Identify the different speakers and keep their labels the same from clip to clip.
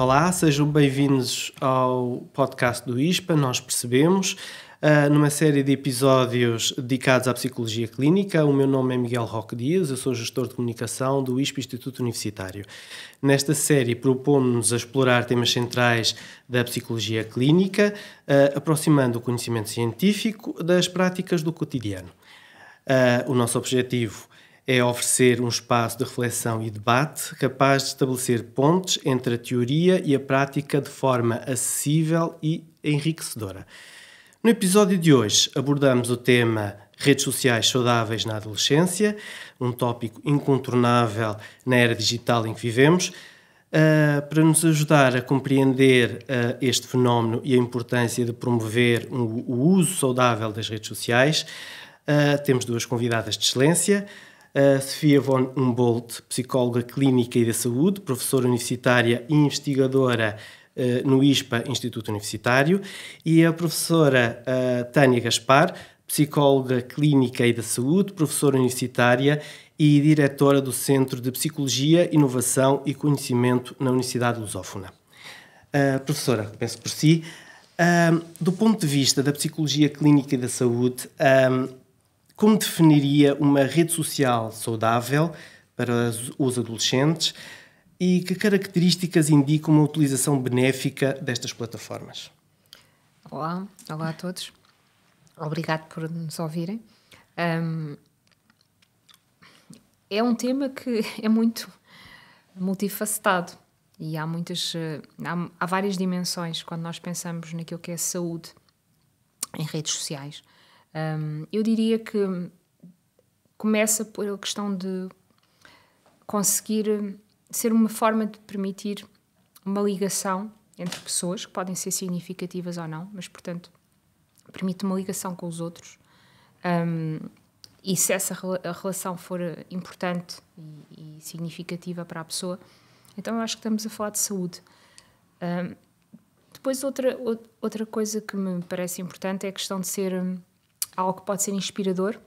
Speaker 1: Olá, sejam bem-vindos ao podcast do ISPA, nós percebemos, numa série de episódios dedicados à psicologia clínica. O meu nome é Miguel Roque Dias, eu sou gestor de comunicação do ISPA Instituto Universitário. Nesta série propomos-nos a explorar temas centrais da psicologia clínica, aproximando o conhecimento científico das práticas do cotidiano. O nosso objetivo é oferecer um espaço de reflexão e debate capaz de estabelecer pontes entre a teoria e a prática de forma acessível e enriquecedora. No episódio de hoje abordamos o tema redes sociais saudáveis na adolescência, um tópico incontornável na era digital em que vivemos. Para nos ajudar a compreender este fenómeno e a importância de promover o uso saudável das redes sociais, temos duas convidadas de excelência. A Sofia von Humboldt, psicóloga clínica e da saúde, professora universitária e investigadora no ISPA, Instituto Universitário, e a professora Tânia Gaspar, psicóloga clínica e da saúde, professora universitária e diretora do Centro de Psicologia, Inovação e Conhecimento na Universidade Lusófona. Professora, começo por si. Do ponto de vista da psicologia clínica e da saúde, como definiria uma rede social saudável para os adolescentes e que características indicam uma utilização benéfica destas plataformas?
Speaker 2: Olá a todos. Obrigado por nos ouvirem. É um tema que é muito multifacetado e há várias dimensões quando nós pensamos naquilo que é saúde em redes sociais. Eu diria que começa pela questão de conseguir ser uma forma de permitir uma ligação entre pessoas, que podem ser significativas ou não, mas, portanto, permite uma ligação com os outros. E se essa relação for importante e significativa para a pessoa, então eu acho que estamos a falar de saúde. Depois, outra coisa que me parece importante é a questão de ser algo que pode ser inspirador,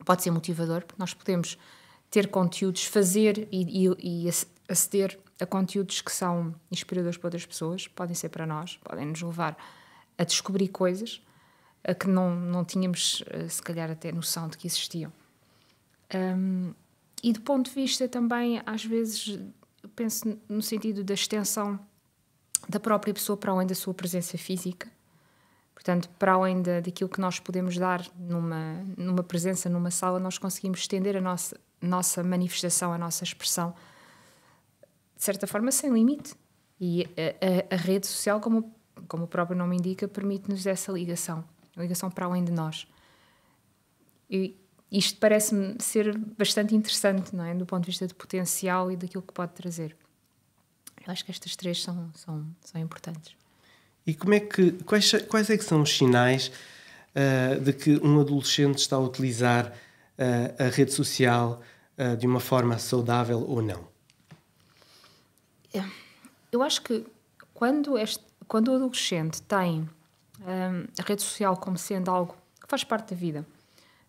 Speaker 2: pode ser motivador, porque nós podemos ter conteúdos, fazer e aceder a conteúdos que são inspiradores para outras pessoas, podem ser para nós, podem nos levar a descobrir coisas a que não tínhamos, se calhar, até noção de que existiam. E do ponto de vista também, às vezes, eu penso no sentido da extensão da própria pessoa para além da sua presença física. Portanto, para além daquilo que nós podemos dar numa presença, numa sala, nós conseguimos estender a nossa manifestação, a nossa expressão, de certa forma, sem limite. E a rede social, como o próprio nome indica, permite-nos essa ligação para além de nós. E isto parece-me ser bastante interessante, não é? Do ponto de vista do potencial e daquilo que pode trazer. Eu acho que estas três são importantes.
Speaker 1: E quais é que são os sinais de que um adolescente está a utilizar a rede social de uma forma saudável ou não?
Speaker 2: Eu acho que quando o adolescente tem a rede social como sendo algo que faz parte da vida,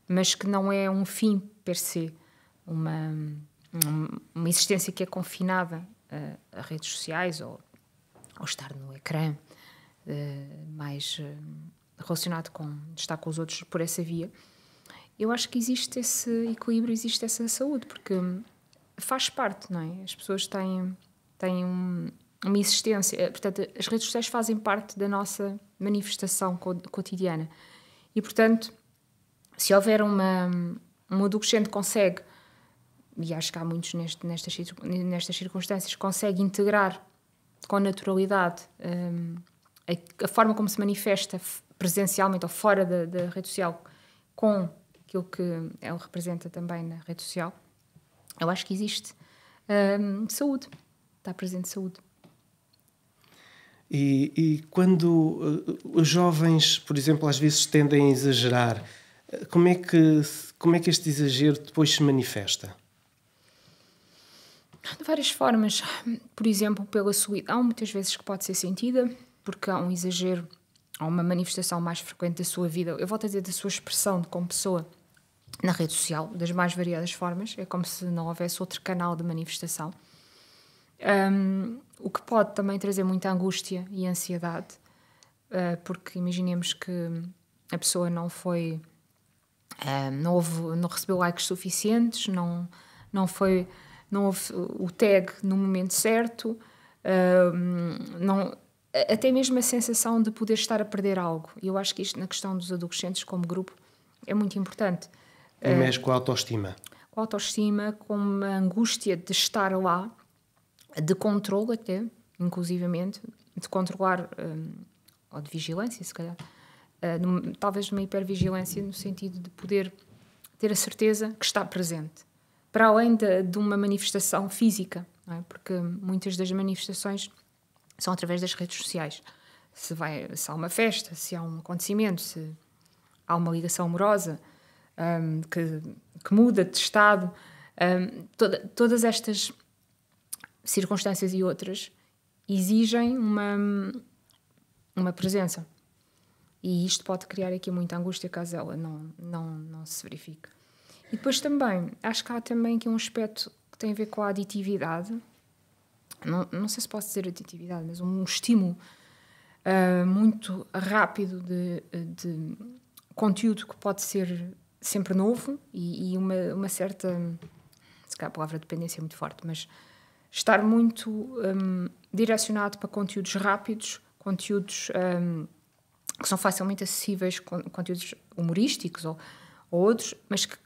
Speaker 2: mas que não é um fim per se, uma existência que é confinada a redes sociais ou estar no ecrã, mais relacionado com estar com os outros por essa via, eu acho que existe esse equilíbrio, existe essa saúde, porque faz parte, não é? As pessoas têm uma existência, portanto, as redes sociais fazem parte da nossa manifestação cotidiana e, portanto, se houver um adolescente que consegue, e acho que há muitos nestas circunstâncias, consegue integrar com naturalidade a forma como se manifesta presencialmente ou fora da rede social com aquilo que ela representa também na rede social, eu acho que existe saúde, está presente saúde.
Speaker 1: E quando os jovens, por exemplo, às vezes tendem a exagerar, como é que este exagero depois se manifesta?
Speaker 2: De várias formas. Por exemplo, pela solidão, muitas vezes que pode ser sentida, porque há um exagero, há uma manifestação mais frequente da sua vida, eu volto a dizer, da sua expressão como pessoa na rede social, das mais variadas formas, é como se não houvesse outro canal de manifestação. O que pode também trazer muita angústia e ansiedade, porque imaginemos que a pessoa não recebeu likes suficientes, não houve o tag no momento certo, até mesmo a sensação de poder estar a perder algo. E eu acho que isto, na questão dos adolescentes como grupo, é muito importante.
Speaker 1: Mexe com a autoestima.
Speaker 2: Com a autoestima, com a angústia de estar lá, de controle até, inclusivamente, de controlar, ou de vigilância, se calhar. Talvez uma hipervigilância no sentido de poder ter a certeza que está presente. Para além de uma manifestação física, não é? Porque muitas das manifestações são através das redes sociais. Se há uma festa, se há um acontecimento, se há uma ligação amorosa que muda de estado, todas estas circunstâncias e outras exigem uma presença. E isto pode criar aqui muita angústia caso ela não se verifique. E depois também, acho que há também aqui um aspecto que tem a ver com a aditividade. Não sei se posso dizer aditividade, mas um estímulo muito rápido de conteúdo que pode ser sempre novo e uma certa, se calhar a palavra dependência é muito forte, mas estar muito direcionado para conteúdos rápidos, conteúdos que são facilmente acessíveis, conteúdos humorísticos ou outros, mas que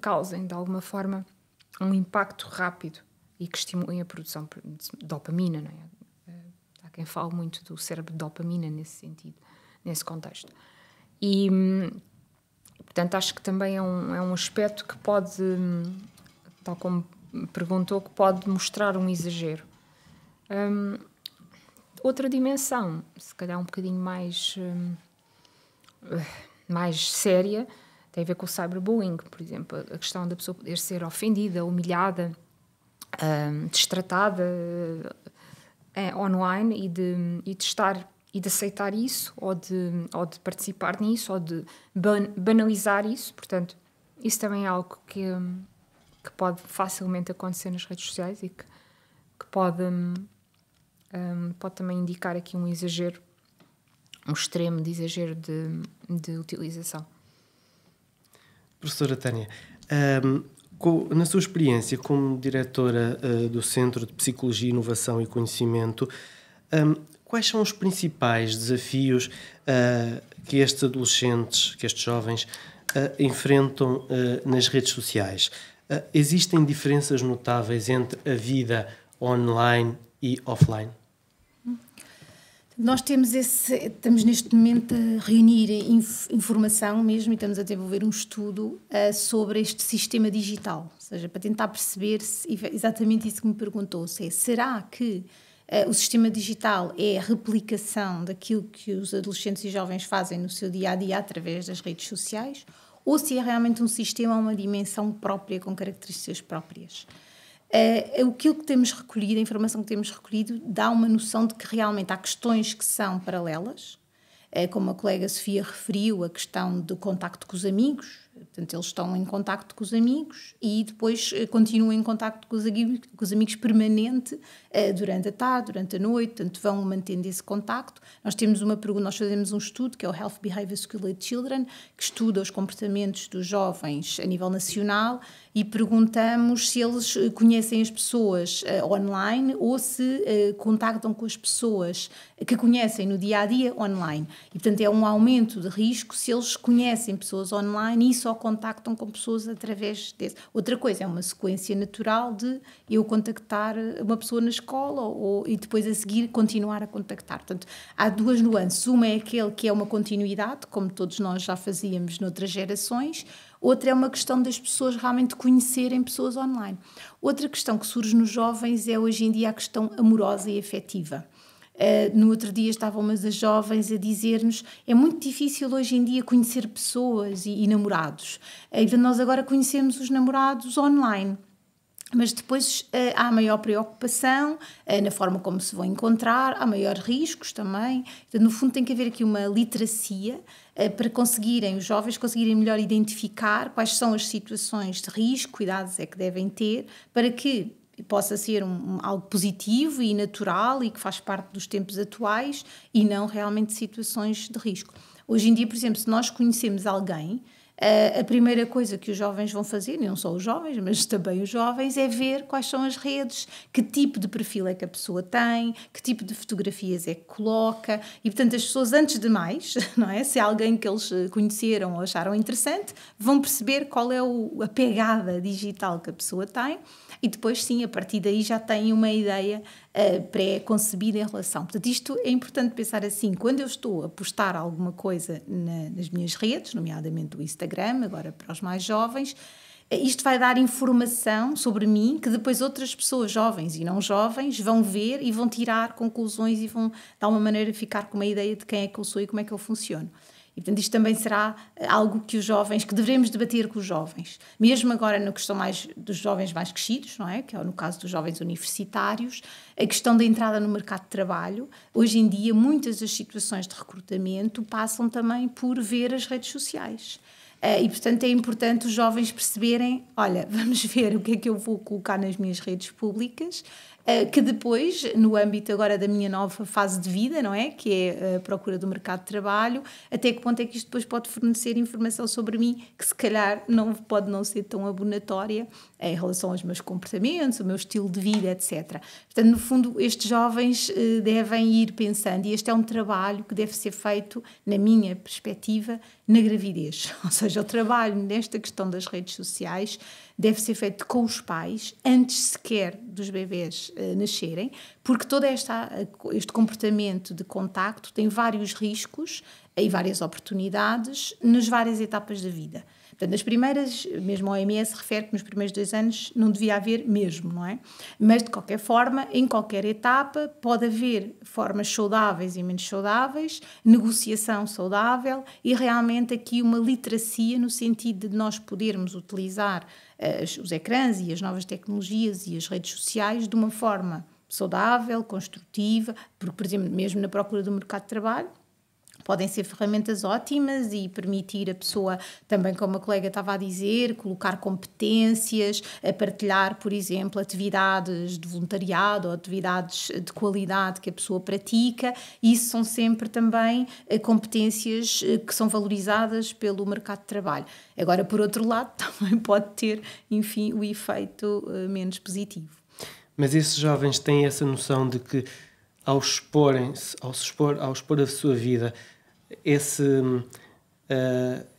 Speaker 2: causem de alguma forma um impacto rápido e que estimulem a produção de dopamina, não é? Há quem fale muito do cérebro de dopamina nesse sentido, nesse contexto. E, portanto, acho que também é um aspecto que pode, tal como perguntou, que pode mostrar um exagero. Outra dimensão, se calhar um bocadinho mais séria, tem a ver com o cyberbullying, por exemplo, a questão da pessoa poder ser ofendida, humilhada, destratada online e de estar e de aceitar isso ou de participar nisso ou de banalizar isso. Portanto, isso também é algo que pode facilmente acontecer nas redes sociais e que pode também indicar aqui um exagero, um extremo de exagero de utilização.
Speaker 1: Professora Tânia, na sua experiência como diretora do Centro de Psicologia, Inovação e Conhecimento, quais são os principais desafios que estes adolescentes, que estes jovens enfrentam nas redes sociais? Existem diferenças notáveis entre a vida online e offline?
Speaker 3: Nós estamos neste momento a reunir informação mesmo e estamos a desenvolver um estudo sobre este sistema digital, ou seja, para tentar perceber exatamente isso que me perguntou, será que o sistema digital é a replicação daquilo que os adolescentes e jovens fazem no seu dia-a-dia através das redes sociais, ou se é realmente um sistema a uma dimensão própria, com características próprias. Aquilo que temos recolhido, a informação que temos recolhido, dá uma noção de que realmente há questões que são paralelas, como a colega Sofia referiu, a questão do contacto com os amigos. Portanto, eles estão em contacto com os amigos e depois continuam em contacto com os amigos permanente durante a tarde, durante a noite, portanto vão mantendo esse contacto. Nós fazemos um estudo que é o Health Behavior School Age Children, que estuda os comportamentos dos jovens a nível nacional e perguntamos se eles conhecem as pessoas online ou se contactam com as pessoas que conhecem no dia-a-dia online. E, portanto, é um aumento de risco se eles conhecem pessoas online e só contactam com pessoas através desse. Outra coisa, é uma sequência natural de eu contactar uma pessoa na escola e depois a seguir continuar a contactar. Portanto, há duas nuances. Uma é aquele que é uma continuidade, como todos nós já fazíamos noutras gerações. Outra é uma questão das pessoas realmente conhecerem pessoas online. Outra questão que surge nos jovens é hoje em dia a questão amorosa e afetiva. No outro dia estavam umas das jovens a dizer-nos é muito difícil hoje em dia conhecer pessoas e namorados. Nós agora conhecemos os namorados online. Mas depois há maior preocupação na forma como se vão encontrar, há maiores riscos também. Então, no fundo, tem que haver aqui uma literacia para os jovens conseguirem melhor identificar quais são as situações de risco, cuidados é que devem ter, para que possa ser algo positivo e natural e que faz parte dos tempos atuais e não realmente situações de risco. Hoje em dia, por exemplo, se nós conhecemos alguém, a primeira coisa que os jovens vão fazer, não só os jovens, mas também os jovens, é ver quais são as redes, que tipo de perfil é que a pessoa tem, que tipo de fotografias é que coloca. E, portanto, as pessoas, antes de mais, não é? Se é alguém que eles conheceram ou acharam interessante, vão perceber qual é a pegada digital que a pessoa tem e depois, sim, a partir daí já têm uma ideia pré-concebida em relação. Portanto, isto é importante pensar assim, quando eu estou a postar alguma coisa nas minhas redes, nomeadamente o Instagram, agora para os mais jovens, isto vai dar informação sobre mim que depois outras pessoas jovens e não jovens vão ver e vão tirar conclusões e vão, de alguma maneira, ficar com uma ideia de quem é que eu sou e como é que eu funciono. E, portanto, isto também será algo que os jovens, que devemos debater com os jovens. Mesmo agora na questão dos jovens mais crescidos, não é? Que é no caso dos jovens universitários, a questão da entrada no mercado de trabalho. Hoje em dia, muitas das situações de recrutamento passam também por ver as redes sociais. E, portanto, é importante os jovens perceberem, olha, vamos ver o que é que eu vou colocar nas minhas redes públicas, que depois, no âmbito agora da minha nova fase de vida, não é? Que é a procura do mercado de trabalho, até que ponto é que isto depois pode fornecer informação sobre mim que se calhar pode não ser tão abonatória em relação aos meus comportamentos, o meu estilo de vida, etc. Portanto, no fundo, estes jovens devem ir pensando, e este é um trabalho que deve ser feito, na minha perspectiva, na gravidez. Ou seja, o trabalho nesta questão das redes sociais deve ser feito com os pais, antes sequer dos bebés nascerem, porque todo este comportamento de contacto tem vários riscos e várias oportunidades nas várias etapas da vida. Portanto, nas primeiras, mesmo a OMS refere que nos primeiros 2 anos não devia haver mesmo, não é? Mas, de qualquer forma, em qualquer etapa, pode haver formas saudáveis e menos saudáveis, negociação saudável e realmente aqui uma literacia no sentido de nós podermos utilizar os ecrãs e as novas tecnologias e as redes sociais de uma forma saudável, construtiva, porque, por exemplo, mesmo na procura do mercado de trabalho, podem ser ferramentas ótimas e permitir a pessoa, também como a colega estava a dizer, colocar competências, a partilhar, por exemplo, atividades de voluntariado ou atividades de qualidade que a pessoa pratica. Isso são sempre também competências que são valorizadas pelo mercado de trabalho. Agora, por outro lado, também pode ter, enfim, o efeito menos positivo.
Speaker 1: Mas esses jovens têm essa noção de que, ao expor a sua vida,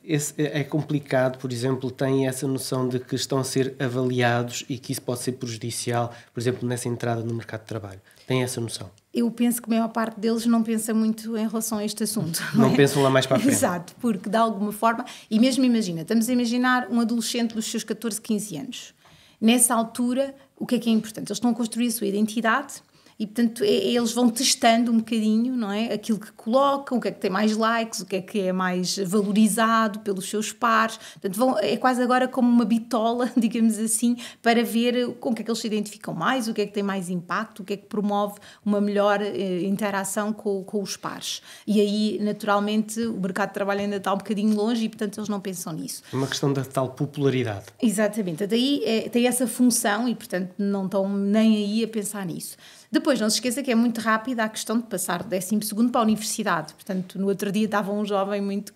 Speaker 1: é complicado, por exemplo, têm essa noção de que estão a ser avaliados e que isso pode ser prejudicial, por exemplo, nessa entrada no mercado de trabalho. Têm essa noção?
Speaker 3: Eu penso que a maior parte deles não pensa muito em relação a este assunto.
Speaker 1: Não pensam lá mais para a frente.
Speaker 3: Exato, porque de alguma forma, e mesmo imagina, estamos a imaginar um adolescente dos seus 14, 15 anos. Nessa altura, o que é importante? Eles estão a construir a sua identidade e, portanto, eles vão testando um bocadinho, não é? Aquilo que colocam, o que é que tem mais likes, o que é mais valorizado pelos seus pares. Portanto, é quase agora como uma bitola, digamos assim, para ver com o que é que eles se identificam mais, o que é que tem mais impacto, o que é que promove uma melhor interação com os pares. E aí, naturalmente, o mercado de trabalho ainda está um bocadinho longe e, portanto, eles não pensam nisso.
Speaker 1: É uma questão da tal popularidade.
Speaker 3: Exatamente. Daí tem essa função e, portanto, não estão nem aí a pensar nisso. Depois, não se esqueça que é muito rápida a questão de passar do 12º para a universidade. Portanto, no outro dia estava um jovem muito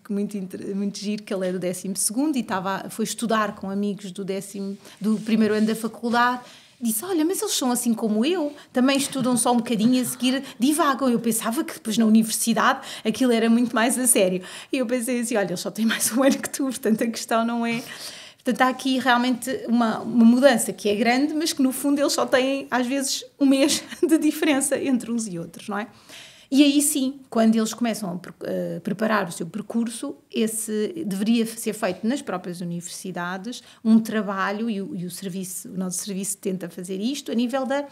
Speaker 3: giro, que ele é do 12º e foi estudar com amigos do primeiro ano da faculdade. Disse, olha, mas eles são assim como eu, também estudam só um bocadinho, a seguir divagam. Eu pensava que depois na universidade aquilo era muito mais a sério. E eu pensei assim, olha, eles só têm mais um ano que tu, portanto a questão não é... Portanto, há aqui realmente uma mudança que é grande, mas que no fundo eles só têm, às vezes, um mês de diferença entre uns e outros, não é? E aí sim, quando eles começam a preparar o seu percurso, deveria ser feito nas próprias universidades um trabalho, e o nosso serviço tenta fazer isto, a nível da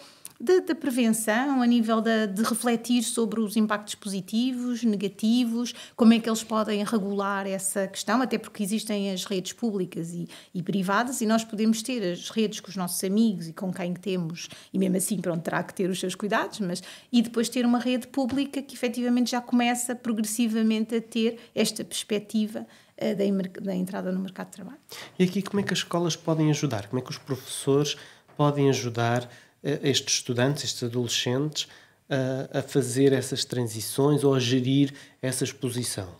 Speaker 3: prevenção, a nível de refletir sobre os impactos positivos, negativos, como é que eles podem regular essa questão, até porque existem as redes públicas e privadas e nós podemos ter as redes com os nossos amigos e com quem temos, e mesmo assim pronto, terá que ter os seus cuidados, e depois ter uma rede pública que efetivamente já começa progressivamente a ter esta perspectiva da entrada no mercado de trabalho.
Speaker 1: E aqui como é que as escolas podem ajudar? Como é que os professores podem ajudar estes estudantes, estes adolescentes, a fazer essas transições ou a gerir essa exposição?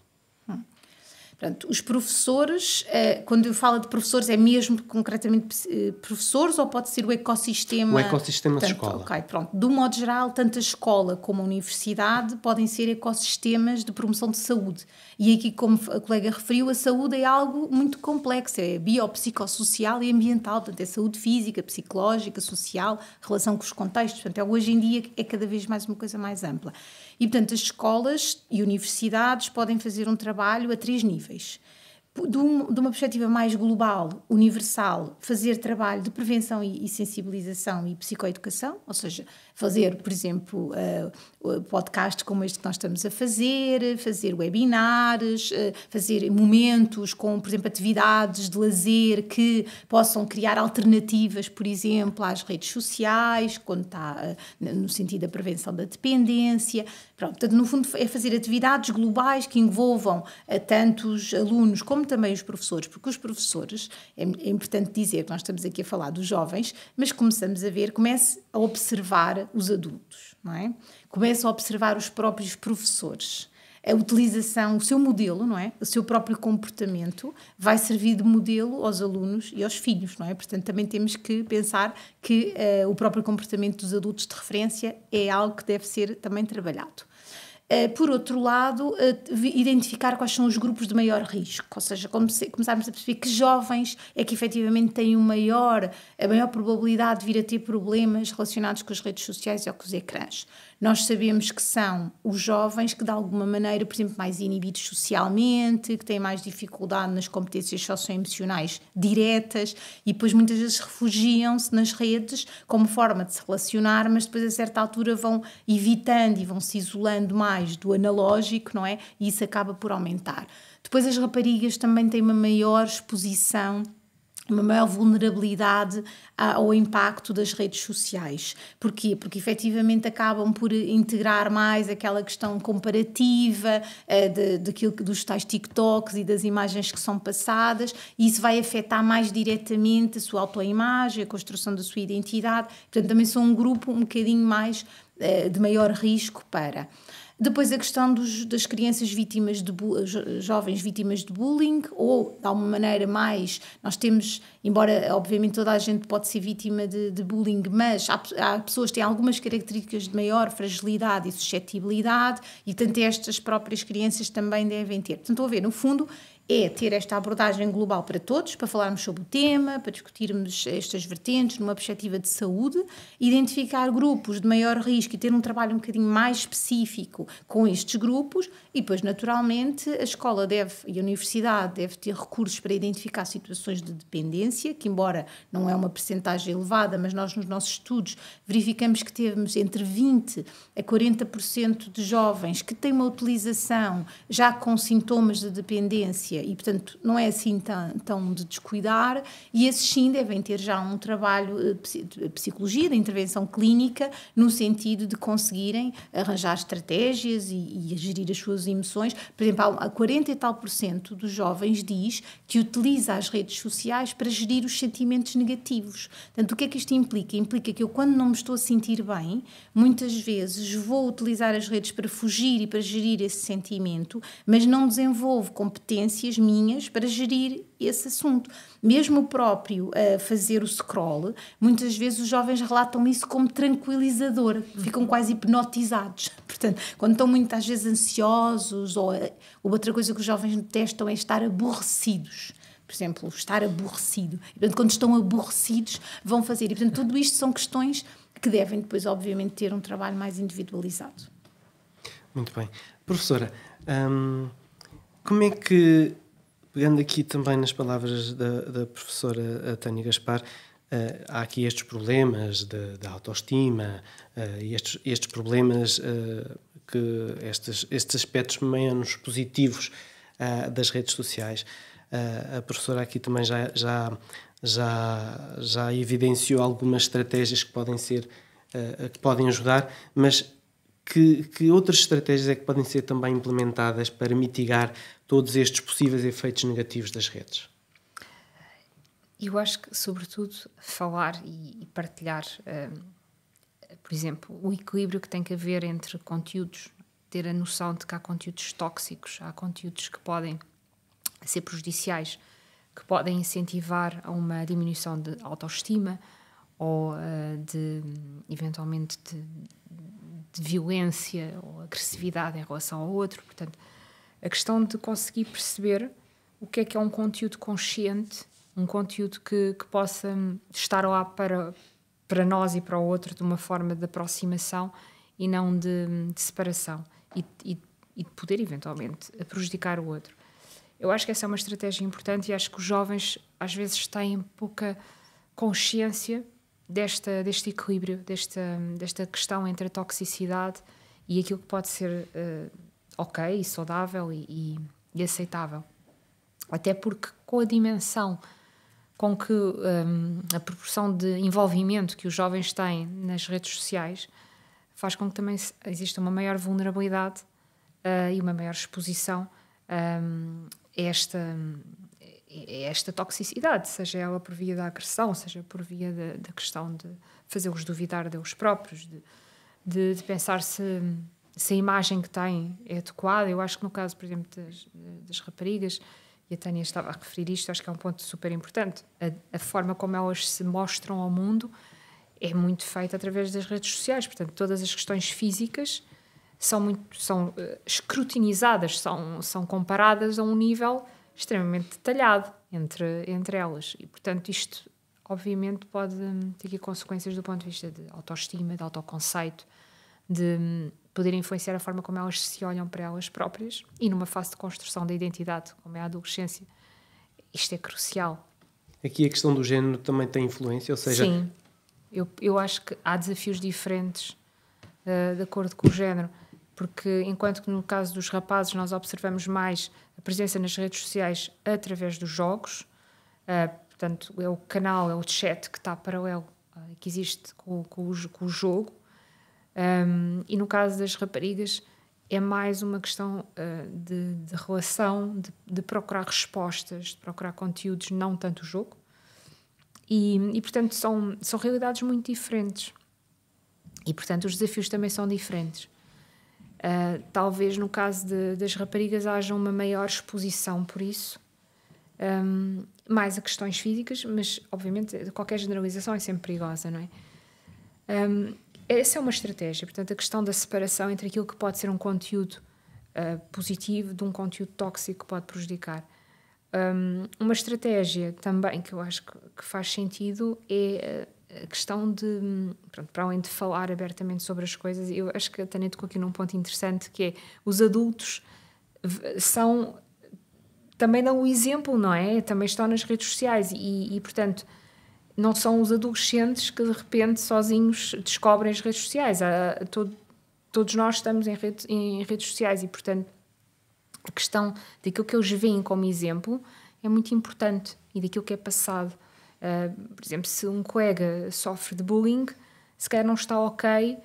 Speaker 3: Portanto, os professores, quando eu falo de professores, é mesmo concretamente professores ou pode ser o ecossistema?
Speaker 1: O ecossistema de escola.
Speaker 3: Ok, pronto. Do modo geral, tanto a escola como a universidade podem ser ecossistemas de promoção de saúde. E aqui, como a colega referiu, a saúde é algo muito complexo, é biopsicossocial e ambiental, portanto é saúde física, psicológica, social, relação com os contextos, portanto hoje em dia é cada vez mais uma coisa mais ampla. E, portanto, as escolas e universidades podem fazer um trabalho a 3 níveis. De uma perspectiva mais global, universal, fazer trabalho de prevenção e sensibilização e psicoeducação, ou seja, fazer, por exemplo, podcasts como este que nós estamos a fazer webinars, fazer momentos com, por exemplo, atividades de lazer que possam criar alternativas, por exemplo, às redes sociais, quando está no sentido da prevenção da dependência. Pronto, portanto, no fundo, é fazer atividades globais que envolvam tantos alunos como também os professores, porque os professores, é importante dizer que nós estamos aqui a falar dos jovens, mas começamos a ver, comece a observar os adultos, não é? Começa a observar os próprios professores. A utilização, o seu modelo, não é? O seu próprio comportamento vai servir de modelo aos alunos e aos filhos, não é? Portanto, também temos que pensar que o próprio comportamento dos adultos de referência é algo que deve ser também trabalhado. Por outro lado, identificar quais são os grupos de maior risco, ou seja, começarmos a perceber que jovens é que efetivamente têm a maior probabilidade de vir a ter problemas relacionados com as redes sociais ou com os ecrãs. Nós sabemos que são os jovens que, de alguma maneira, por exemplo, mais inibidos socialmente, que têm mais dificuldade nas competências socioemocionais diretas e depois muitas vezes refugiam-se nas redes como forma de se relacionar, mas depois a certa altura vão evitando e vão se isolando mais do analógico, não é? E isso acaba por aumentar. Depois as raparigas também têm uma maior exposição, uma maior vulnerabilidade ao impacto das redes sociais. Porquê? Porque efetivamente acabam por integrar mais aquela questão comparativa dos tais TikToks e das imagens que são passadas, e isso vai afetar mais diretamente a sua autoimagem, a construção da sua identidade. Portanto, também são um grupo um bocadinho mais de maior risco para... Depois a questão das crianças jovens vítimas de bullying, ou de alguma maneira mais, nós temos, embora obviamente toda a gente pode ser vítima de bullying, mas há pessoas que têm algumas características de maior fragilidade e suscetibilidade, e portanto estas próprias crianças também devem ter. Portanto, estou a ver, no fundo, é ter esta abordagem global para todos, para falarmos sobre o tema, para discutirmos estas vertentes numa perspectiva de saúde, identificar grupos de maior risco e ter um trabalho um bocadinho mais específico com estes grupos, e depois, naturalmente, a escola e a universidade deve ter recursos para identificar situações de dependência, que embora não é uma percentagem elevada, mas nós nos nossos estudos verificamos que temos entre 20% a 40% de jovens que têm uma utilização já com sintomas de dependência e, portanto, não é assim tão de descuidar, e esses sim devem ter já um trabalho de psicologia, de intervenção clínica, no sentido de conseguirem arranjar estratégias e gerir as suas emoções. Por exemplo, a 40 e tal % dos jovens diz que utiliza as redes sociais para gerir os sentimentos negativos. Portanto, o que é que isto implica? Implica que eu, quando não me estou a sentir bem, muitas vezes vou utilizar as redes para fugir e para gerir esse sentimento, mas não desenvolvo competências minhas para gerir esse assunto. Mesmo o próprio fazer o scroll, muitas vezes os jovens relatam isso como tranquilizador, ficam quase hipnotizados. Portanto, quando estão muitas vezes ansiosos, ou outra coisa que os jovens detestam é estar aborrecidos. Por exemplo, estar aborrecido. E, portanto, quando estão aborrecidos, vão fazer. E, portanto, tudo isto são questões que devem depois, obviamente, ter um trabalho mais individualizado.
Speaker 1: Muito bem. Professora, como é que, pegando aqui também nas palavras da professora Tânia Gaspar, há aqui estes problemas da autoestima, estes problemas, estes aspectos menos positivos das redes sociais. A professora aqui também já evidenciou algumas estratégias que podem ajudar, mas que outras estratégias é que podem ser também implementadas para mitigar todos estes possíveis efeitos negativos das redes?
Speaker 2: Eu acho que, sobretudo, falar e partilhar, por exemplo, o equilíbrio que tem que haver entre conteúdos, ter a noção de que há conteúdos tóxicos, há conteúdos que podem ser prejudiciais, que podem incentivar a uma diminuição de autoestima ou eventualmente de violência ou agressividade em relação ao outro. Portanto, a questão de conseguir perceber o que é um conteúdo consciente, um conteúdo que possa estar lá para nós e para o outro de uma forma de aproximação e não de separação e de poder eventualmente prejudicar o outro. Eu acho que essa é uma estratégia importante e acho que os jovens às vezes têm pouca consciência deste equilíbrio, desta questão entre a toxicidade e aquilo que pode ser ok e saudável e aceitável. Até porque com a dimensão com que a proporção de envolvimento que os jovens têm nas redes sociais faz com que também exista uma maior vulnerabilidade e uma maior exposição a esta toxicidade, seja ela por via da agressão, seja por via da questão de fazê-los duvidar deles próprios, de pensar se a imagem que têm é adequada. Eu acho que no caso, por exemplo, das raparigas, e a Tânia estava a referir isto, acho que é um ponto super importante. A forma como elas se mostram ao mundo é muito feita através das redes sociais. Portanto, todas as questões físicas são escrutinizadas, são comparadas a um nível extremamente detalhado entre elas. E, portanto, isto, obviamente, pode ter aqui consequências do ponto de vista de autoestima, de autoconceito, de poder influenciar a forma como elas se olham para elas próprias e numa fase de construção da identidade, como é a adolescência. Isto é crucial.
Speaker 1: Aqui a questão do género também tem influência, ou seja...
Speaker 2: Sim, eu acho que há desafios diferentes de acordo com o género, porque enquanto que no caso dos rapazes nós observamos mais a presença nas redes sociais através dos jogos, portanto é o canal, é o chat que está paralelo, que existe com o jogo, e no caso das raparigas é mais uma questão de relação, de procurar respostas, de procurar conteúdos, não tanto o jogo, e portanto são realidades muito diferentes e portanto os desafios também são diferentes. Talvez no caso das raparigas haja uma maior exposição por isso, mais a questões físicas, mas obviamente qualquer generalização é sempre perigosa, não é? Essa é uma estratégia, portanto a questão da separação entre aquilo que pode ser um conteúdo positivo de um conteúdo tóxico que pode prejudicar. Uma estratégia também que eu acho que faz sentido é a questão de, pronto, para além de falar abertamente sobre as coisas, eu acho que a Tânia tocou aqui num ponto interessante, que é os adultos também dão o exemplo, não é? Também estão nas redes sociais e portanto não são os adolescentes que de repente sozinhos descobrem as redes sociais. Todos nós estamos em redes sociais e portanto a questão daquilo que eles veem como exemplo é muito importante e daquilo que é passado. Por exemplo, se um colega sofre de bullying, se calhar não está ok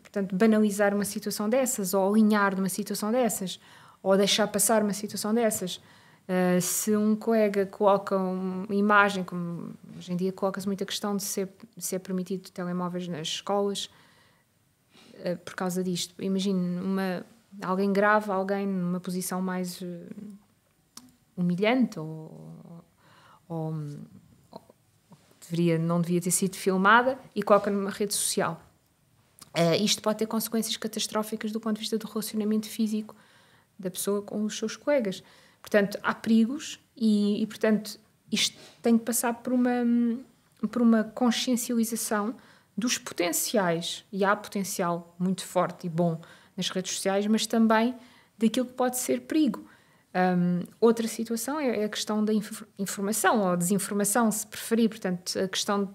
Speaker 2: portanto, banalizar uma situação dessas ou alinhar de uma situação dessas ou deixar passar uma situação dessas. Se um colega coloca uma imagem, como hoje em dia coloca-se muita questão de ser permitido telemóveis nas escolas por causa disto. Imagine alguém grave, alguém numa posição mais humilhante ou não devia ter sido filmada e coloca numa rede social. Isto pode ter consequências catastróficas do ponto de vista do relacionamento físico da pessoa com os seus colegas. Portanto, há perigos e portanto, isto tem que passar por uma consciencialização dos potenciais, e há potencial muito forte e bom nas redes sociais, mas também daquilo que pode ser perigo. Outra situação é a questão da informação ou desinformação, se preferir, portanto, a questão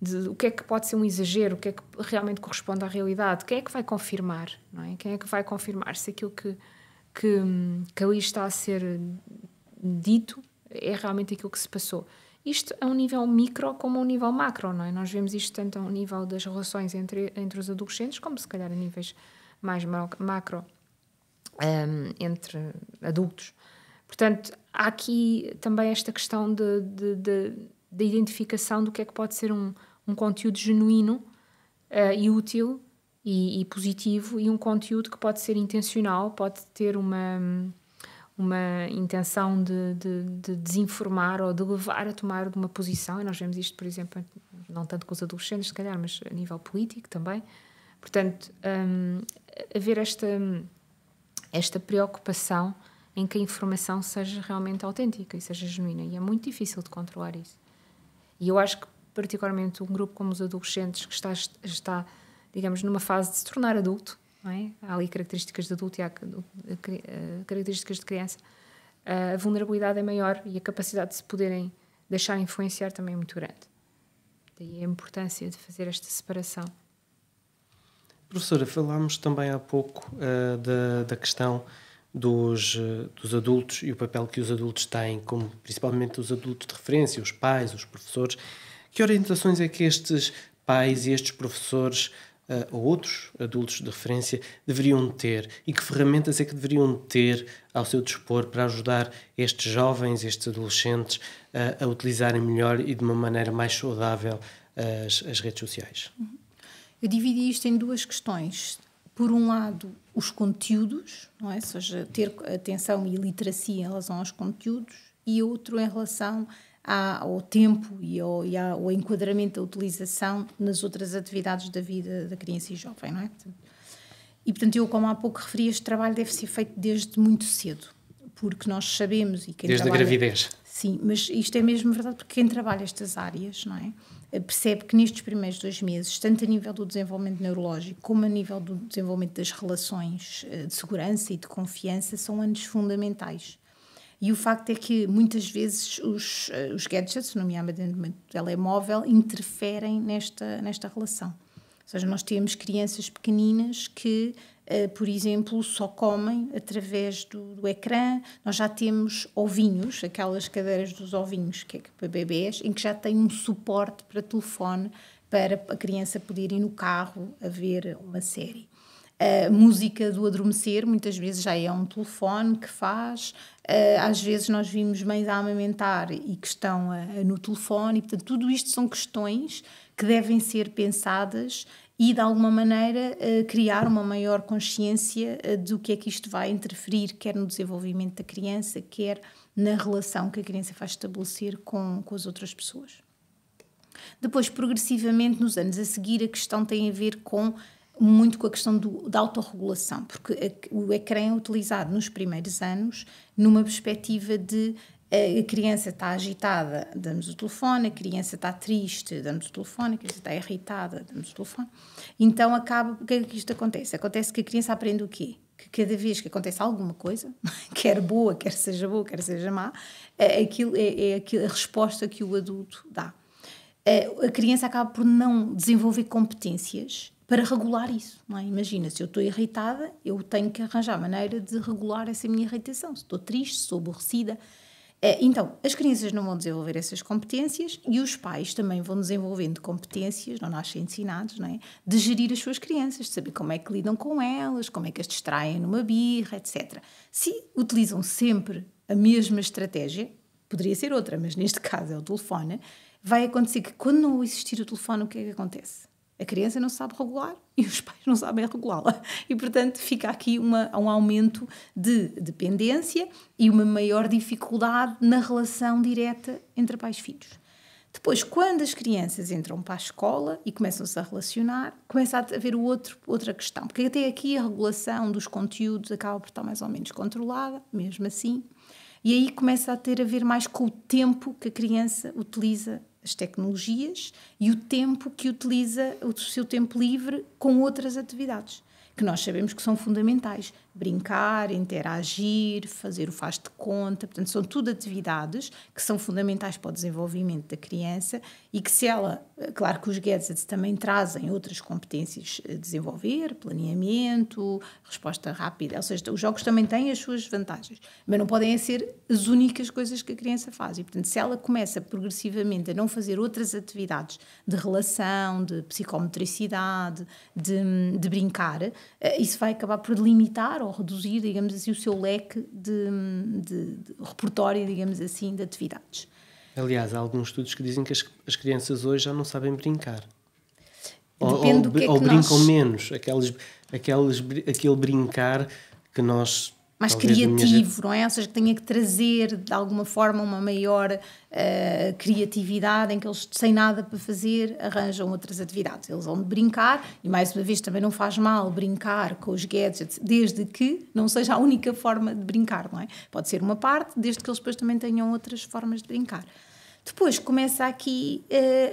Speaker 2: de o que é que pode ser um exagero, o que é que realmente corresponde à realidade, quem é que vai confirmar, não é? Quem é que vai confirmar se aquilo que ali está a ser dito é realmente aquilo que se passou. Isto a um nível micro como a um nível macro, não é? Nós vemos isto tanto a um nível das relações entre os adolescentes, como se calhar a níveis mais macro, entre adultos. Portanto, há aqui também esta questão de identificação do que é que pode ser um conteúdo genuíno e útil e positivo, e um conteúdo que pode ser intencional, pode ter uma intenção de desinformar ou de levar a tomar uma posição, e nós vemos isto, por exemplo, não tanto com os adolescentes, se calhar, mas a nível político também. Portanto, haver esta preocupação em que a informação seja realmente autêntica e seja genuína, e é muito difícil de controlar isso. E eu acho que, particularmente, um grupo como os adolescentes, que está digamos, numa fase de se tornar adulto, não é? Há ali características de adulto e há características de criança, a vulnerabilidade é maior e a capacidade de se poderem deixar influenciar também é muito grande. Daí a importância de fazer esta separação.
Speaker 1: Professora, falámos também há pouco da questão dos adultos e o papel que os adultos têm, como principalmente os adultos de referência, os pais, os professores. Que orientações é que estes pais e estes professores ou outros adultos de referência deveriam ter, e que ferramentas é que deveriam ter ao seu dispor para ajudar estes jovens, estes adolescentes a utilizarem melhor e de uma maneira mais saudável as redes sociais?
Speaker 3: Eu dividi isto em duas questões. Por um lado, os conteúdos, não é? Ou seja, ter atenção e literacia em relação aos conteúdos, e outro em relação ao tempo e ao enquadramento da utilização nas outras atividades da vida da criança e jovem, não é? E, portanto, eu, como há pouco referi, este trabalho deve ser feito desde muito cedo, porque nós sabemos...
Speaker 1: Desde a gravidez.
Speaker 3: Sim, mas isto é mesmo verdade, porque quem trabalha estas áreas, não é? Percebe que nestes primeiros 2 meses, tanto a nível do desenvolvimento neurológico como a nível do desenvolvimento das relações de segurança e de confiança, são anos fundamentais. E o facto é que muitas vezes os gadgets, nomeadamente o telemóvel, interferem nesta relação. Ou seja, nós temos crianças pequeninas que, por exemplo, só comem através do ecrã. Nós já temos ovinhos, aquelas cadeiras dos ovinhos, que é para bebés, em que já tem um suporte para telefone, para a criança poder ir no carro a ver uma série. A música do adormecer muitas vezes já é um telefone que faz. Às vezes nós vimos mães a amamentar e que estão no telefone, e portanto tudo isto são questões que devem ser pensadas e de alguma maneira criar uma maior consciência do que é que isto vai interferir, quer no desenvolvimento da criança, quer na relação que a criança vai estabelecer com as outras pessoas. Depois, progressivamente, nos anos a seguir, a questão tem a ver muito com a questão da autorregulação, porque o ecrã é utilizado nos primeiros anos numa perspectiva de a criança está agitada, damos o telefone, a criança está triste, damos o telefone, a criança está irritada, damos o telefone. Então o que é que isto acontece? Acontece que a criança aprende o quê? Que cada vez que acontece alguma coisa, quer boa, quer seja má, aquilo é a resposta que o adulto dá. A criança acaba por não desenvolver competências para regular isso, não é? Imagina, se eu estou irritada, eu tenho que arranjar maneira de regular essa minha irritação. Se estou triste, se estou aborrecida. Então, as crianças não vão desenvolver essas competências, e os pais também vão desenvolvendo competências, não nascem ensinados, não é? De gerir as suas crianças, de saber como é que lidam com elas, como é que as distraem numa birra, etc. Se utilizam sempre a mesma estratégia, poderia ser outra, mas neste caso é o telefone, vai acontecer que quando não existir o telefone, o que é que acontece? A criança não sabe regular e os pais não sabem regulá-la. E, portanto, fica aqui um aumento de dependência e uma maior dificuldade na relação direta entre pais e filhos. Depois, quando as crianças entram para a escola e começam-se a relacionar, começa a haver outra questão. Porque até aqui a regulação dos conteúdos acaba por estar mais ou menos controlada, mesmo assim. E aí começa a ter a ver mais com o tempo que a criança utiliza as tecnologias e o tempo que utiliza o seu tempo livre com outras atividades, que nós sabemos que são fundamentais. Brincar, interagir, fazer o faz de conta, portanto, são tudo atividades que são fundamentais para o desenvolvimento da criança e que se ela, claro que os gadgets também trazem outras competências a desenvolver, planeamento, resposta rápida, ou seja, os jogos também têm as suas vantagens, mas não podem ser as únicas coisas que a criança faz. E, portanto, se ela começa progressivamente a não fazer outras atividades de relação, de psicomotricidade, de brincar, isso vai acabar por limitar ou reduzir, digamos assim, o seu leque de repertório, digamos assim, de atividades.
Speaker 1: Aliás, há alguns estudos que dizem que as crianças hoje já não sabem brincar.
Speaker 3: Depende do que é que
Speaker 1: ou brincam
Speaker 3: nós...
Speaker 1: menos. Aquele brincar que nós...
Speaker 3: mais criativo, não é? Ou seja, que tenha que trazer de alguma forma uma maior criatividade, em que eles, sem nada para fazer, arranjam outras atividades. Eles vão brincar, e mais uma vez também não faz mal brincar com os gadgets, desde que não seja a única forma de brincar, não é? Pode ser uma parte, desde que eles depois também tenham outras formas de brincar. Depois começa aqui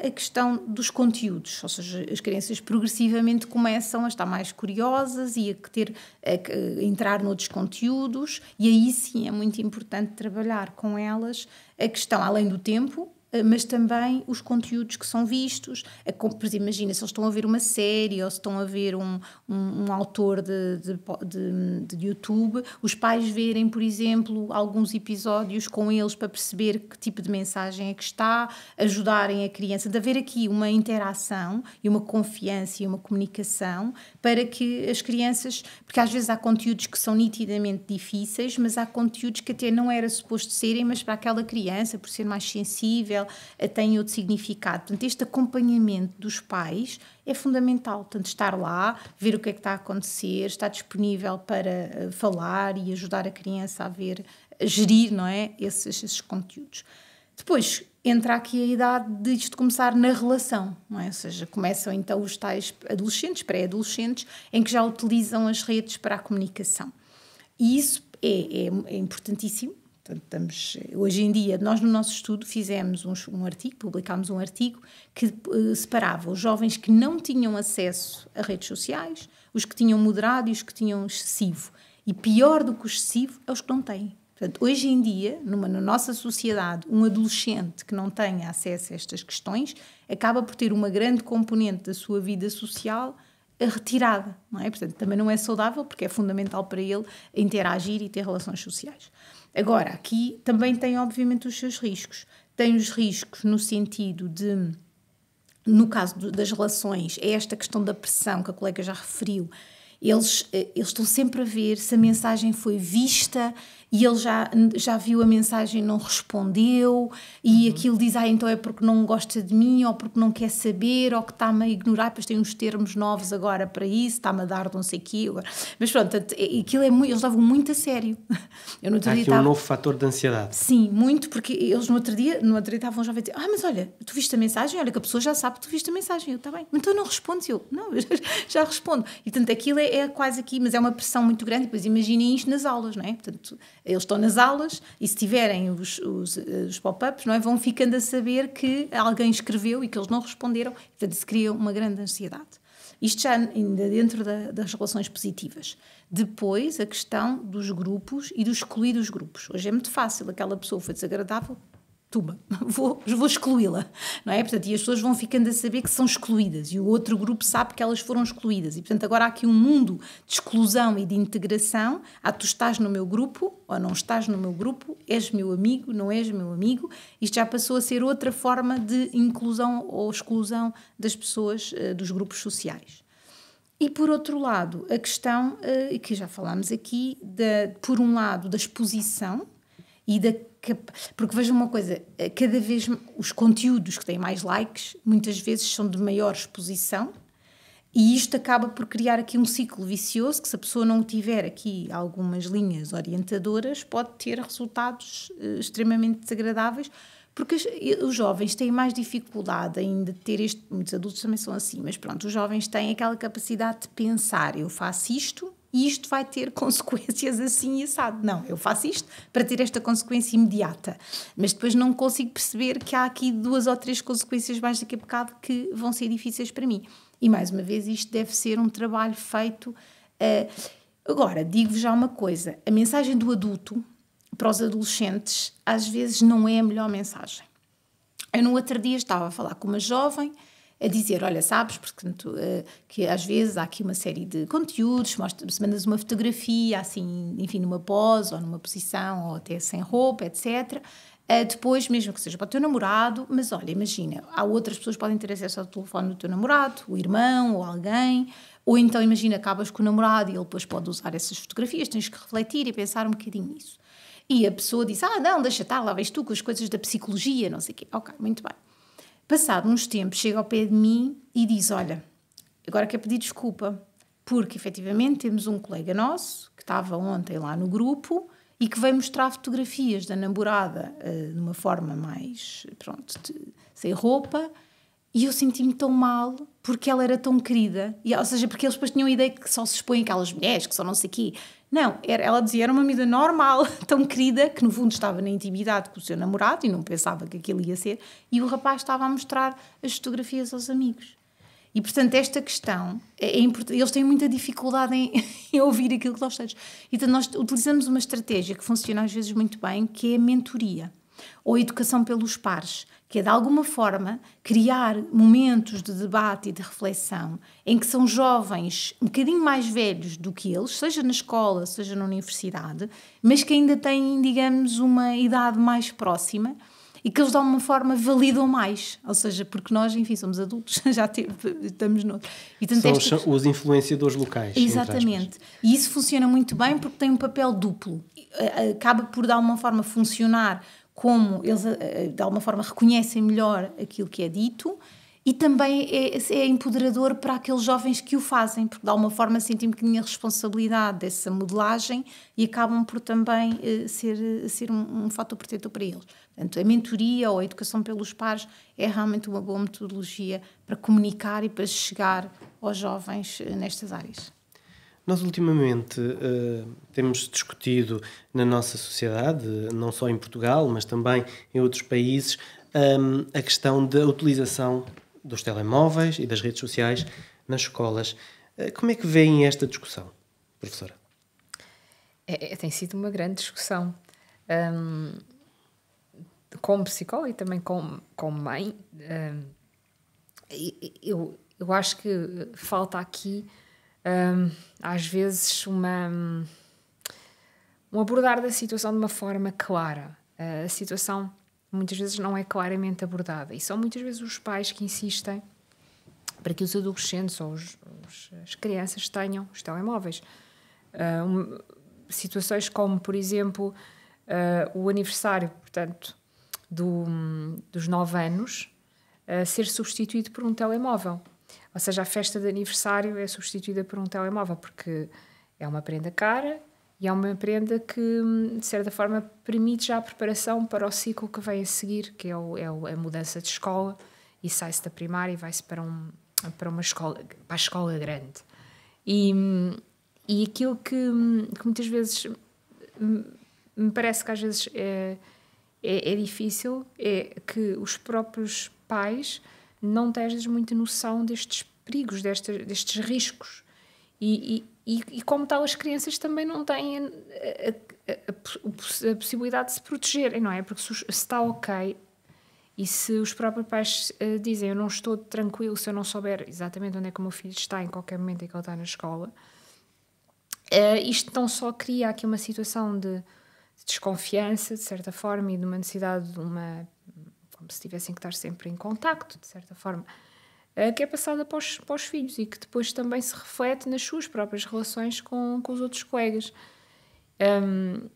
Speaker 3: a questão dos conteúdos, ou seja, as crianças progressivamente começam a estar mais curiosas e a entrar noutros conteúdos, e aí sim é muito importante trabalhar com elas a questão, além do tempo, mas também os conteúdos que são vistos. Por exemplo, imagina, se eles estão a ver uma série ou se estão a ver um autor de YouTube, os pais verem, por exemplo, alguns episódios com eles para perceber que tipo de mensagem é que está, ajudarem a criança, de haver aqui uma interação e uma confiança e uma comunicação para que as crianças, porque às vezes há conteúdos que são nitidamente difíceis, mas há conteúdos que até não era suposto serem, mas para aquela criança, por ser mais sensível, tem outro significado. Portanto, este acompanhamento dos pais é fundamental. Portanto, estar lá, ver o que é que está a acontecer, estar disponível para falar e ajudar a criança a gerir, não é, esses conteúdos. Depois entra aqui a idade de isto começar na relação, não é? Ou seja, começam então os tais adolescentes, pré-adolescentes, em que já utilizam as redes para a comunicação. E isso é importantíssimo. Portanto, hoje em dia, nós no nosso estudo fizemos um artigo, publicámos um artigo que separava os jovens que não tinham acesso a redes sociais, os que tinham moderado e os que tinham excessivo. E pior do que o excessivo é os que não têm. Portanto, hoje em dia, na nossa sociedade, um adolescente que não tenha acesso a estas questões acaba por ter uma grande componente da sua vida social retirada, não é? Portanto, também não é saudável, porque é fundamental para ele interagir e ter relações sociais. Agora, aqui também tem, obviamente, os seus riscos. Tem os riscos no sentido de, no caso das relações, é esta questão da pressão que a colega já referiu. Eles estão sempre a ver se a mensagem foi vista e ele já viu a mensagem e não respondeu, e aquilo diz, então é porque não gosta de mim, ou porque não quer saber, ou que está-me a ignorar, depois tem uns termos novos agora para isso, está-me a dar não sei o quê. Mas pronto, aquilo eles levam muito a sério.
Speaker 1: Há aqui um novo fator de ansiedade.
Speaker 3: Sim, muito, porque eles no outro dia estavam já a dizer, mas olha, tu viste a mensagem? Olha que a pessoa já sabe que tu viste a mensagem. Eu, está bem, então não respondes? Eu, não, eu já respondo. E portanto aquilo é quase aqui, mas é uma pressão muito grande. Depois imaginem isto nas aulas, não é? Portanto, eles estão nas aulas e se tiverem os pop-ups, não é? Vão ficando a saber que alguém escreveu e que eles não responderam. Portanto, se cria uma grande ansiedade. Isto já ainda dentro das relações positivas. Depois, a questão dos grupos e do excluir dos grupos. Hoje é muito fácil, aquela pessoa foi desagradável, vou excluí-la, não é? Portanto, e as pessoas vão ficando a saber que são excluídas e o outro grupo sabe que elas foram excluídas e, portanto, agora há aqui um mundo de exclusão e de integração. Tu estás no meu grupo ou não estás no meu grupo, és meu amigo, não és meu amigo. Isto já passou a ser outra forma de inclusão ou exclusão das pessoas dos grupos sociais. E, por outro lado, a questão, que já falámos aqui, por um lado, da exposição e porque vejam uma coisa, cada vez os conteúdos que têm mais likes, muitas vezes são de maior exposição, e isto acaba por criar aqui um ciclo vicioso, que se a pessoa não tiver aqui algumas linhas orientadoras, pode ter resultados extremamente desagradáveis, porque os jovens têm mais dificuldade ainda de ter muitos adultos também são assim, mas pronto, os jovens têm aquela capacidade de pensar, eu faço isto e isto vai ter consequências assim e assado. Não, eu faço isto para ter esta consequência imediata, mas depois não consigo perceber que há aqui 2 ou 3 consequências mais daqui a bocado que vão ser difíceis para mim. E mais uma vez isto deve ser um trabalho feito. Agora, digo-vos já uma coisa, a mensagem do adulto para os adolescentes às vezes não é a melhor mensagem. Eu no outro dia estava a falar com uma jovem a dizer, olha, sabes, portanto, que às vezes há aqui uma série de conteúdos, se mandas uma fotografia, assim, enfim, numa pose ou numa posição, ou até sem roupa, etc., Depois, mesmo que seja para o teu namorado, mas olha, imagina, há outras pessoas que podem ter acesso ao telefone do teu namorado, o irmão ou alguém, ou então imagina, acabas com o namorado e ele depois pode usar essas fotografias, tens que refletir e pensar um bocadinho nisso. E a pessoa diz, não, deixa estar, lá vês tu com as coisas da psicologia, não sei o quê. Ok, muito bem. Passado uns tempos, chega ao pé de mim e diz, olha, agora quero pedir desculpa, porque efetivamente temos um colega nosso que estava ontem lá no grupo e que veio mostrar fotografias da namorada de uma forma mais, pronto, sem roupa, e eu senti-me tão mal porque ela era tão querida, ou seja, porque eles depois tinham a ideia que só se expõem aquelas mulheres, que só não sei o quê. Não, ela dizia, era uma medida normal, tão querida, que no fundo estava na intimidade com o seu namorado e não pensava que aquilo ia ser, e o rapaz estava a mostrar as fotografias aos amigos. E, portanto, esta questão é importante. Eles têm muita dificuldade em ouvir aquilo que nós temos. Então, nós utilizamos uma estratégia que funciona às vezes muito bem, que é a mentoria, ou a educação pelos pares, que é, de alguma forma, criar momentos de debate e de reflexão em que são jovens um bocadinho mais velhos do que eles, seja na escola, seja na universidade, mas que ainda têm, digamos, uma idade mais próxima, e que eles de alguma forma validam mais, ou seja, porque nós, enfim, somos adultos, estamos no...
Speaker 1: São os influenciadores locais.
Speaker 3: Exatamente. E isso funciona muito bem porque tem um papel duplo. Acaba por, de alguma forma, funcionar como eles, de alguma forma, reconhecem melhor aquilo que é dito, e também é empoderador para aqueles jovens que o fazem, porque de alguma forma sentem um bocadinho a responsabilidade dessa modelagem e acabam por também ser um fator protetor para eles. Portanto, a mentoria ou a educação pelos pares é realmente uma boa metodologia para comunicar e para chegar aos jovens nestas áreas.
Speaker 1: Nós ultimamente temos discutido na nossa sociedade, não só em Portugal, mas também em outros países, a questão da utilização dos telemóveis e das redes sociais nas escolas. Como é que veem esta discussão, professora?
Speaker 2: Tem sido uma grande discussão. Como psicóloga e também como mãe, eu acho que falta aqui, às vezes, um abordar da situação de uma forma clara. A situação muitas vezes não é claramente abordada, e são muitas vezes os pais que insistem para que os adolescentes ou as crianças tenham os telemóveis. Situações como, por exemplo, o aniversário, portanto, dos 9 anos, ser substituído por um telemóvel. Ou seja, a festa de aniversário é substituída por um telemóvel, porque é uma prenda cara e é uma prenda que, de certa forma, permite já a preparação para o ciclo que vem a seguir, que é a mudança de escola, e sai-se da primária e vai-se para uma escola, para a escola grande. E aquilo que muitas vezes me parece que às vezes é difícil é que os próprios pais não têm às vezes muita noção destes perigos, destes riscos. E como tal, as crianças também não têm a possibilidade de se protegerem, não é? Porque se está ok, e se os próprios pais dizem, eu não estou tranquilo se eu não souber exatamente onde é que o meu filho está em qualquer momento em que ele está na escola, isto não só cria aqui uma situação de desconfiança, de certa forma, e de uma necessidade de como se tivessem que estar sempre em contacto, de certa forma, que é passada para os filhos e que depois também se reflete nas suas próprias relações com os outros colegas.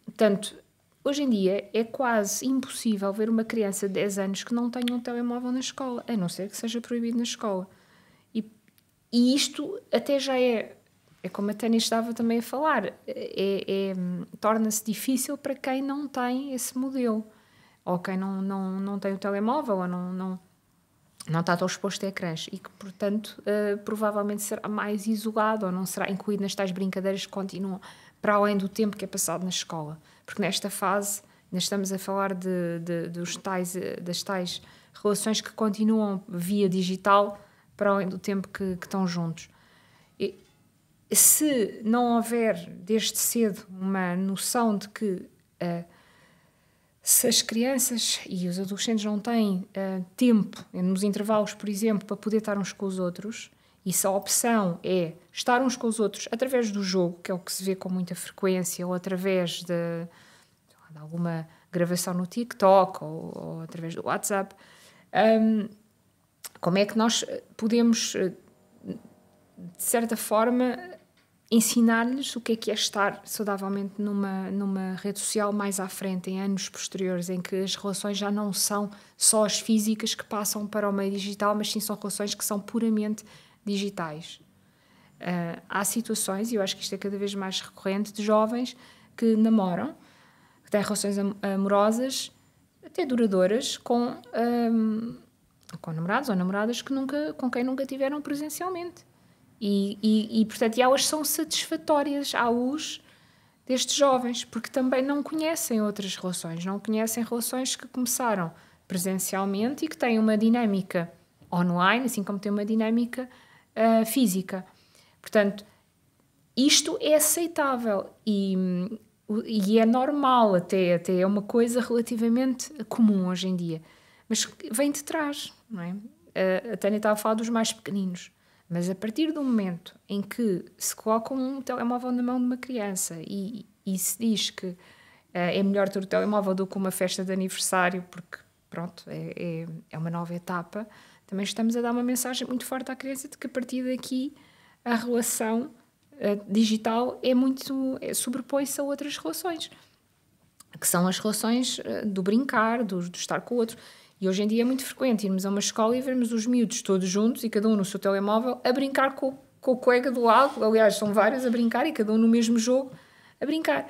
Speaker 2: Portanto, hoje em dia é quase impossível ver uma criança de 10 anos que não tenha um telemóvel na escola, a não ser que seja proibido na escola. E isto até já é como a Tânia estava também a falar, torna-se difícil para quem não tem esse modelo, ou quem não tem o telemóvel, ou não está tão exposto a ecrãs, e que, portanto, provavelmente será mais isolado, ou não será incluído nas tais brincadeiras que continuam para além do tempo que é passado na escola. Porque nesta fase, ainda estamos a falar das tais relações que continuam via digital para além do tempo que estão juntos. Se não houver desde cedo uma noção de que se as crianças e os adolescentes não têm tempo nos intervalos, por exemplo, para poder estar uns com os outros, e se a opção é estar uns com os outros através do jogo, que é o que se vê com muita frequência, ou através de alguma gravação no TikTok ou através do WhatsApp. Como é que nós podemos, de certa forma, ensinar-lhes o que é estar saudavelmente numa rede social mais à frente, em anos posteriores, em que as relações já não são só as físicas que passam para o meio digital, mas sim são relações que são puramente digitais. Há situações, e eu acho que isto é cada vez mais recorrente, de jovens que namoram, que têm relações amorosas, até duradouras, com namorados ou namoradas com quem nunca tiveram presencialmente. E portanto, elas são satisfatórias à luz destes jovens, porque também não conhecem outras relações, não conhecem relações que começaram presencialmente e que têm uma dinâmica online, assim como tem uma dinâmica física. Portanto, isto é aceitável e é normal, até é uma coisa relativamente comum hoje em dia, mas vem de trás, não é? A Tânia estava a falar dos mais pequeninos. Mas a partir do momento em que se coloca um telemóvel na mão de uma criança e se diz que é melhor ter o telemóvel do que uma festa de aniversário, porque, pronto, é uma nova etapa, também estamos a dar uma mensagem muito forte à criança de que a partir daqui a relação digital sobrepõe-se a outras relações, que são as relações do brincar, do estar com o outro. E hoje em dia é muito frequente irmos a uma escola e vermos os miúdos todos juntos e cada um no seu telemóvel a brincar com o colega do lado. Aliás, são vários a brincar e cada um no mesmo jogo a brincar.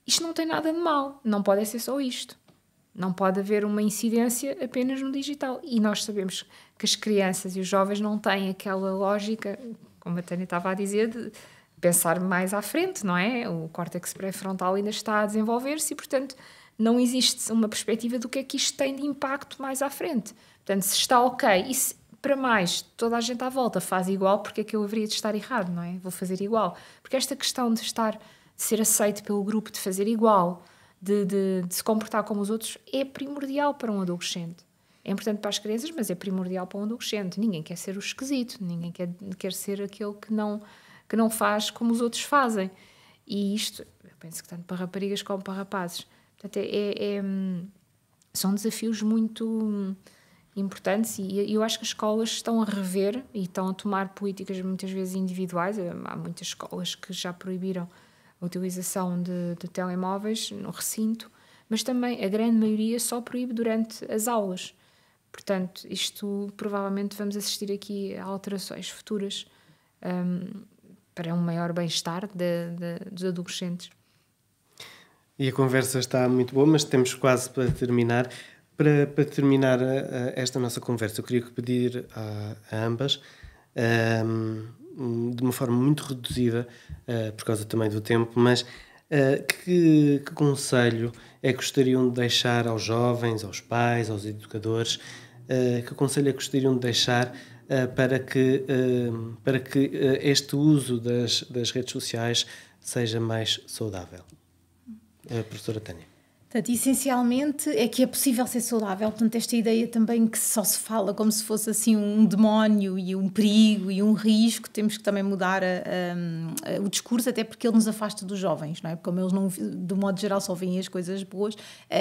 Speaker 2: Isto não tem nada de mal. Não pode ser só isto. Não pode haver uma incidência apenas no digital. E nós sabemos que as crianças e os jovens não têm aquela lógica, como a Tânia estava a dizer, de pensar mais à frente, não é? O córtex pré-frontal ainda está a desenvolver-se e, portanto, não existe uma perspectiva do que é que isto tem de impacto mais à frente. Portanto, se está ok, e se, para mais, toda a gente à volta faz igual, porque é que eu haveria de estar errado, não é? Vou fazer igual. Porque esta questão de ser aceito pelo grupo, de fazer igual, de se comportar como os outros, é primordial para um adolescente. É importante para as crianças, mas é primordial para um adolescente. Ninguém quer ser o esquisito, ninguém quer ser aquele que não faz como os outros fazem. E isto, eu penso que tanto para raparigas como para rapazes. Portanto, são desafios muito importantes e eu acho que as escolas estão a rever e estão a tomar políticas muitas vezes individuais. Há muitas escolas que já proibiram a utilização de telemóveis no recinto, mas também a grande maioria só proíbe durante as aulas. Portanto, isto provavelmente vamos assistir aqui a alterações futuras para um maior bem-estar dos adolescentes.
Speaker 1: E a conversa está muito boa, mas temos quase para terminar. Para terminar esta nossa conversa, eu queria pedir a ambas, de uma forma muito reduzida, por causa também do tempo, mas que conselho é que gostariam de deixar aos jovens, aos pais, aos educadores, que conselho é que gostariam de deixar para que este uso das redes sociais seja mais saudável? Professora Tânia.
Speaker 3: Portanto, essencialmente é que é possível ser saudável. Portanto, esta ideia também que só se fala como se fosse assim um demónio e um perigo e um risco, temos que também mudar o discurso, até porque ele nos afasta dos jovens, não é? Como eles, não, de modo geral, só veem as coisas boas,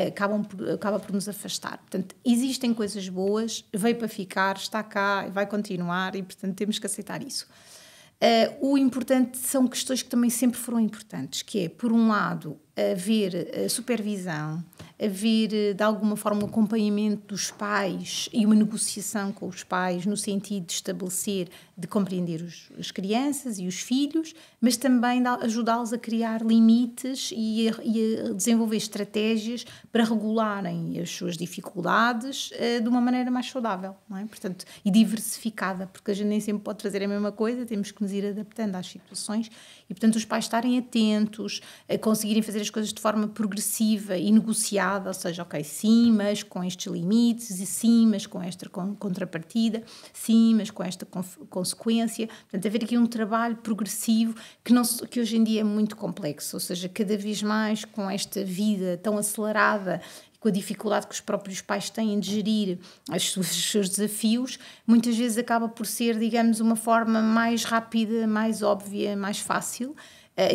Speaker 3: acaba por nos afastar. Portanto, existem coisas boas, veio para ficar, está cá, vai continuar e, portanto, temos que aceitar isso. O importante são questões que também sempre foram importantes, que é, por um lado, haver supervisão, haver, de alguma forma, um acompanhamento dos pais e uma negociação com os pais no sentido de estabelecer, de compreender as crianças e os filhos, mas também de ajudá-los a criar limites e a desenvolver estratégias para regularem as suas dificuldades de uma maneira mais saudável, não é? Portanto, e diversificada, porque a gente nem sempre pode fazer a mesma coisa, temos que nos ir adaptando às situações e, portanto, os pais estarem atentos, a conseguirem fazer as coisas de forma progressiva e negociada, ou seja, ok, sim, mas com estes limites, e sim, mas com esta contrapartida, sim, mas com esta consequência. Portanto, haver aqui um trabalho progressivo que hoje em dia é muito complexo, ou seja, cada vez mais com esta vida tão acelerada, com a dificuldade que os próprios pais têm de gerir os seus desafios, muitas vezes acaba por ser, digamos, uma forma mais rápida, mais óbvia, mais fácil,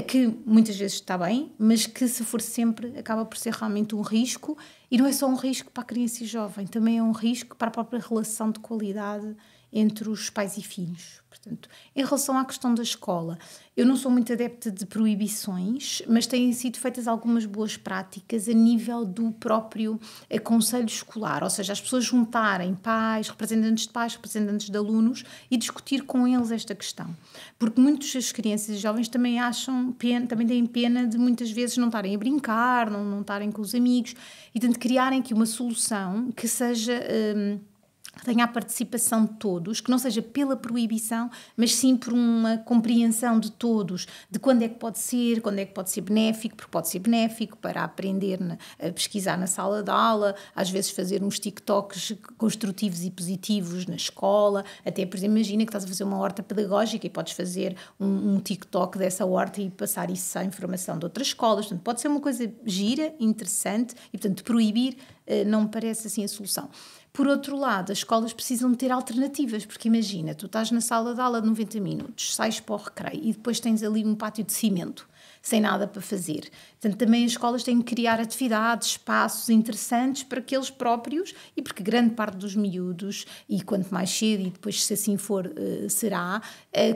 Speaker 3: que muitas vezes está bem, mas que se for sempre acaba por ser realmente um risco, e não é só um risco para a criança e jovem, também é um risco para a própria relação de qualidade entre os pais e filhos. Portanto, em relação à questão da escola, eu não sou muito adepta de proibições, mas têm sido feitas algumas boas práticas a nível do próprio conselho escolar, ou seja, as pessoas juntarem pais, representantes de alunos e discutir com eles esta questão. Porque muitas das crianças e jovens também também têm pena de muitas vezes não estarem a brincar, não estarem com os amigos, e tanto criarem aqui uma solução que seja... que tenha a participação de todos, que não seja pela proibição, mas sim por uma compreensão de todos, de quando é que pode ser benéfico, porque pode ser benéfico para aprender a pesquisar na sala de aula, às vezes fazer uns TikToks construtivos e positivos na escola, até, por exemplo, imagina que estás a fazer uma horta pedagógica e podes fazer um TikTok dessa horta e passar isso à informação de outras escolas. Portanto, pode ser uma coisa gira, interessante, e, portanto, proibir não me parece assim a solução. Por outro lado, as escolas precisam de ter alternativas, porque imagina, tu estás na sala de aula de 90 minutos, sais para o recreio e depois tens ali um pátio de cimento, sem nada para fazer. Portanto, também as escolas têm que criar atividades, espaços interessantes para que eles próprios, e porque grande parte dos miúdos, e quanto mais cedo, e depois se assim for, será,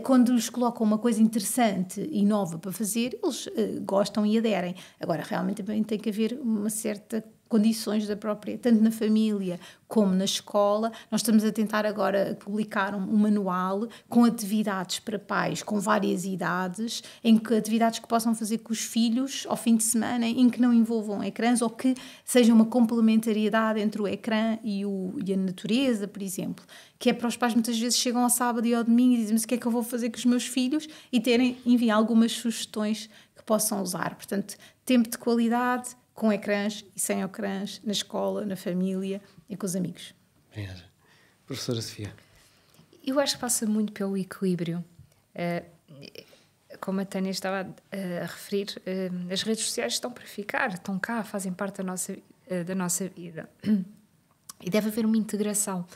Speaker 3: quando lhes colocam uma coisa interessante e nova para fazer, eles gostam e aderem. Agora, realmente também tem que haver uma certa condições da própria, tanto na família como na escola. Nós estamos a tentar agora publicar um manual com atividades para pais com várias idades, atividades que possam fazer com os filhos ao fim de semana, em que não envolvam ecrãs ou que seja uma complementariedade entre o ecrã e a natureza, por exemplo, que é para os pais muitas vezes chegam ao sábado e ao domingo e dizem: mas o que é que eu vou fazer com os meus filhos? E enviar algumas sugestões que possam usar. Portanto, tempo de qualidade, com ecrãs e sem ecrãs, na escola, na família e com os amigos.
Speaker 1: Obrigada. Professora Sofia.
Speaker 2: Eu acho que passa muito pelo equilíbrio. Como a Tânia estava a referir, as redes sociais estão para ficar, estão cá, fazem parte da nossa vida. E deve haver uma integração.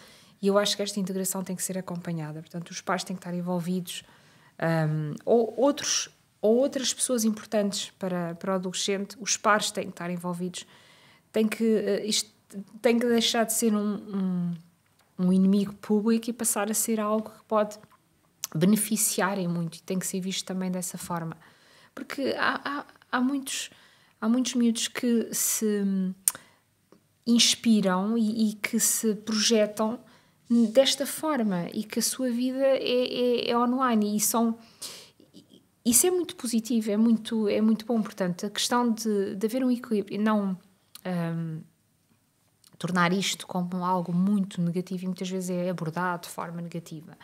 Speaker 2: E eu acho que esta integração tem que ser acompanhada. Portanto, os pais têm que estar envolvidos, ou outras pessoas importantes para o adolescente, os pares têm que estar envolvidos. Isto tem que deixar de ser um inimigo público e passar a ser algo que pode beneficiarem muito, e tem que ser visto também dessa forma. Porque há muitos miúdos que se inspiram e que se projetam desta forma, e que a sua vida é online, e isso é muito positivo, é muito bom. Portanto, a questão de haver um equilíbrio e não tornar isto como algo muito negativo, e muitas vezes é abordado de forma negativa.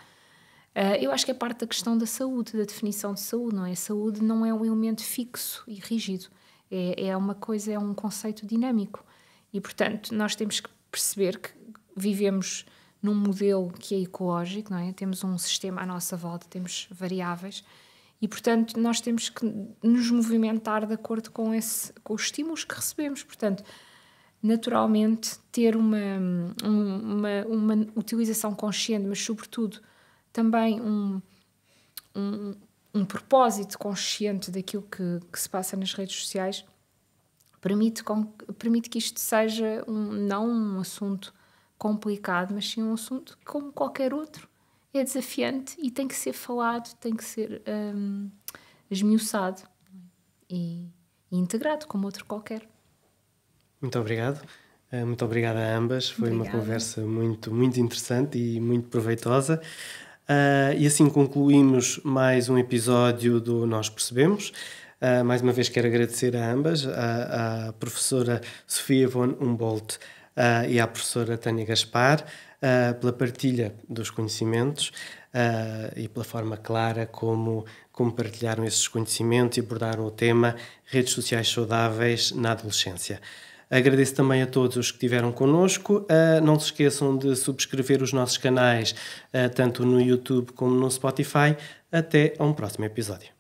Speaker 2: Eu acho que é parte da questão da saúde, da definição de saúde, não é? A saúde não é um elemento fixo e rígido, é uma coisa, é um conceito dinâmico, e, portanto, nós temos que perceber que vivemos num modelo que é ecológico, não é? Temos um sistema à nossa volta, temos variáveis, e, portanto, nós temos que nos movimentar de acordo com os estímulos que recebemos. Portanto, naturalmente, ter uma utilização consciente, mas, sobretudo, também um propósito consciente daquilo que se passa nas redes sociais, permite que isto seja não um assunto complicado, mas sim um assunto como qualquer outro. É desafiante e tem que ser falado, tem que ser esmiuçado e integrado como outro qualquer.
Speaker 1: Muito obrigado. Muito obrigado a ambas. Foi uma conversa muito, muito interessante e muito proveitosa. E assim concluímos mais um episódio do Nós Percebemos. Mais uma vez quero agradecer a ambas, à professora Sofia von Humboldt e à professora Tânia Gaspar, pela partilha dos conhecimentos e pela forma clara como partilharam esses conhecimentos e abordaram o tema redes sociais saudáveis na adolescência. Agradeço também a todos os que estiveram connosco. Não se esqueçam de subscrever os nossos canais, tanto no YouTube como no Spotify. Até a um próximo episódio.